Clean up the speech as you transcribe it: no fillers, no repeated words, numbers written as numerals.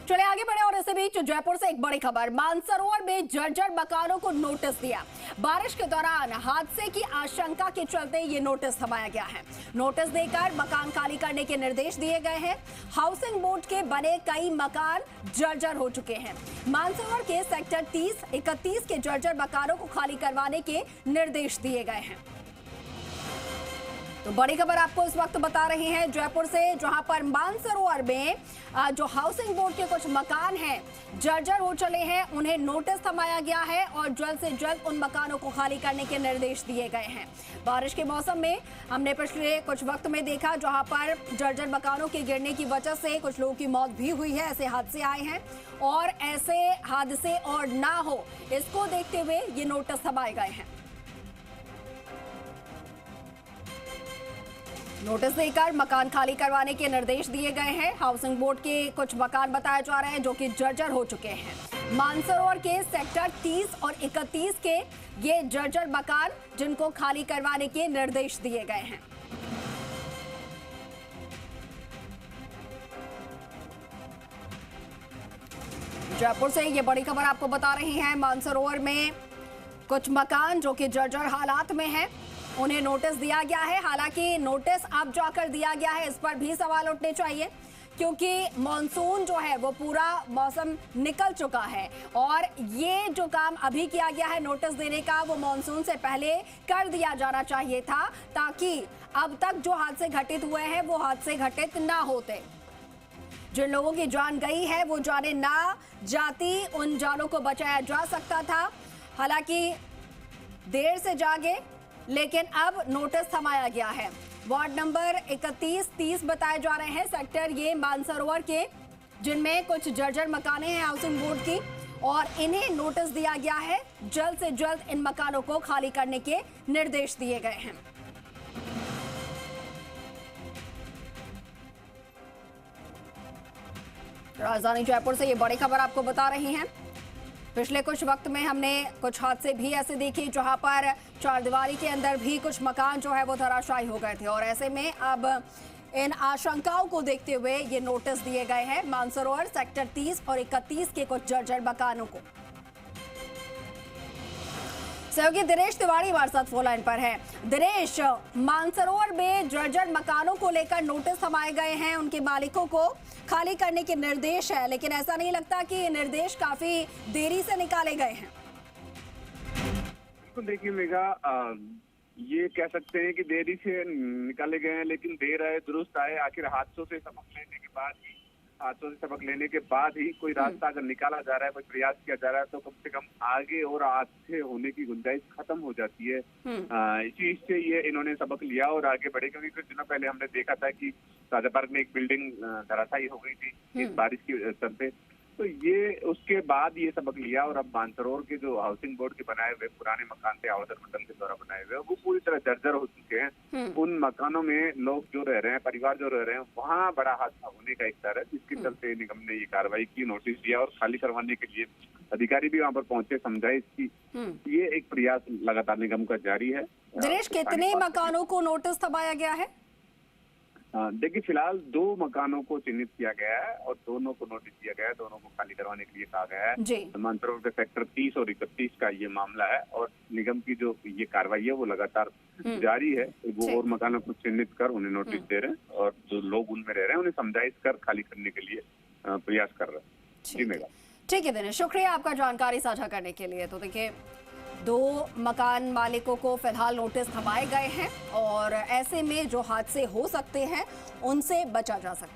चले आगे बढ़े और इसी बीच जयपुर से एक बड़ी खबर। मानसरोवर में जर्जर मकानों को नोटिस दिया। बारिश के दौरान हादसे की आशंका के चलते ये नोटिस थमाया गया है। नोटिस देकर मकान खाली करने के निर्देश दिए गए हैं। हाउसिंग बोर्ड के बने कई मकान जर्जर हो चुके हैं। मानसरोवर के सेक्टर 30, 31 के जर्जर मकानों को खाली करवाने के निर्देश दिए गए हैं। तो बड़ी खबर आपको इस वक्त बता रहे हैं जयपुर से, जहां पर मानसरोवर में जो हाउसिंग बोर्ड के कुछ मकान हैं जर्जर हो चले हैं, उन्हें नोटिस थमाया गया है और जल्द से जल्द उन मकानों को खाली करने के निर्देश दिए गए हैं। बारिश के मौसम में हमने पिछले कुछ वक्त में देखा जहां पर जर्जर मकानों के गिरने की वजह से कुछ लोगों की मौत भी हुई है। ऐसे हादसे आए हैं और ऐसे हादसे और ना हो, इसको देखते हुए ये नोटिस थमाए गए हैं। नोटिस देकर मकान खाली करवाने के निर्देश दिए गए हैं। हाउसिंग बोर्ड के कुछ मकान बताए जा रहे हैं जो कि जर्जर हो चुके हैं। मानसरोवर के सेक्टर 30 और 31 के ये जर्जर मकान जिनको खाली करवाने के निर्देश दिए गए हैं। जयपुर से ये बड़ी खबर आपको बता रही हैं। मानसरोवर में कुछ मकान जो कि जर्जर हालात में हैं, उन्हें नोटिस दिया गया है। हालांकि नोटिस अब जो आकर दिया गया है, इस पर भी सवाल उठने चाहिए, क्योंकि मॉनसून जो है वो पूरा मौसम निकल चुका है और ये जो काम अभी किया गया है नोटिस देने का, वो मॉनसून से पहले कर दिया जाना चाहिए था, ताकि अब तक जो हादसे घटित हुए हैं वो हादसे घटित ना होते। जिन लोगों की जान गई है वो जाने ना जाती, उन जानों को बचाया जा सकता था। हालांकि देर से जागे, लेकिन अब नोटिस थमाया गया है। वार्ड नंबर 31, 30 बताए जा रहे हैं सेक्टर ये मानसरोवर के, जिनमें कुछ जर्जर मकाने हैं हाउसिंग बोर्ड की, और इन्हें नोटिस दिया गया है। जल्द से जल्द इन मकानों को खाली करने के निर्देश दिए गए हैं। राजधानी जयपुर से ये बड़ी खबर आपको बता रही हैं। पिछले कुछ वक्त में हमने कुछ हादसे भी ऐसे देखे जहां पर चारदीवारी के अंदर भी कुछ मकान जो है वो धराशायी हो गए थे, और ऐसे में अब इन आशंकाओं को देखते हुए ये नोटिस दिए गए हैं मानसरोवर सेक्टर 30 और 31 के कुछ जर्जर मकानों को। सहयोगी दिनेश तिवारी हमारे साथ फोन लाइन पर है। दिनेश, मानसरोवर में जर्जर मकानों को लेकर नोटिस थमाए गए हैं, उनके मालिकों को खाली करने के निर्देश है, लेकिन ऐसा नहीं लगता कि ये निर्देश काफी देरी से निकाले गए हैं? तो देखिए मेघा, ये कह सकते हैं कि देरी से निकाले गए हैं, लेकिन देर आए दुरुस्त आए। आखिर हादसों से सबक लेने के बाद ही कोई रास्ता अगर निकाला जा रहा है, कोई प्रयास किया जा रहा है, तो कम से कम आगे और हादसे होने की गुंजाइश खत्म हो जाती है। इसी से ये इन्होंने सबक लिया और आगे बढ़े, क्योंकि कुछ दिनों पहले हमने देखा था कि राजा पार्क में एक बिल्डिंग धराशायी हो गई थी इस बारिश के चलते। तो ये उसके बाद ये सबक लिया और अब मानसरोवर के जो हाउसिंग बोर्ड के बनाए हुए पुराने मकान थे, आवासन मंडल के द्वारा बनाए हुए, वो पूरी तरह जर्जर हो चुके हैं। उन मकानों में लोग जो रह रहे हैं, परिवार जो रह रहे हैं, वहाँ बड़ा हादसा होने का एक डर है, जिसके चलते निगम ने ये कार्रवाई की, नोटिस दिया और खाली करवाने के लिए अधिकारी भी वहाँ पर पहुंचे, समझाइश की। ये एक प्रयास लगातार निगम का जारी है। दिनेश, कितने मकानों को नोटिस थमाया गया है? देखिए, फिलहाल 2 मकानों को चिन्हित किया गया है और दोनों को नोटिस दिया गया है, दोनों को खाली करवाने के लिए कहा गया है। मानसरोवर के सेक्टर 30 और 31 का ये मामला है और निगम की जो ये कार्रवाई है वो लगातार जारी है। वो और मकानों को चिन्हित कर उन्हें नोटिस दे रहे हैं और जो लोग उनमें रह रहे हैं उन्हें समझाइश कर खाली करने के लिए प्रयास कर रहे हैं। जी मेघा। ठीक है दिनेश, शुक्रिया आपका जानकारी साझा करने के लिए। तो देखिए, 2 मकान मालिकों को फिलहाल नोटिस थमाए गए हैं और ऐसे में जो हादसे हो सकते हैं उनसे बचा जा सकता है।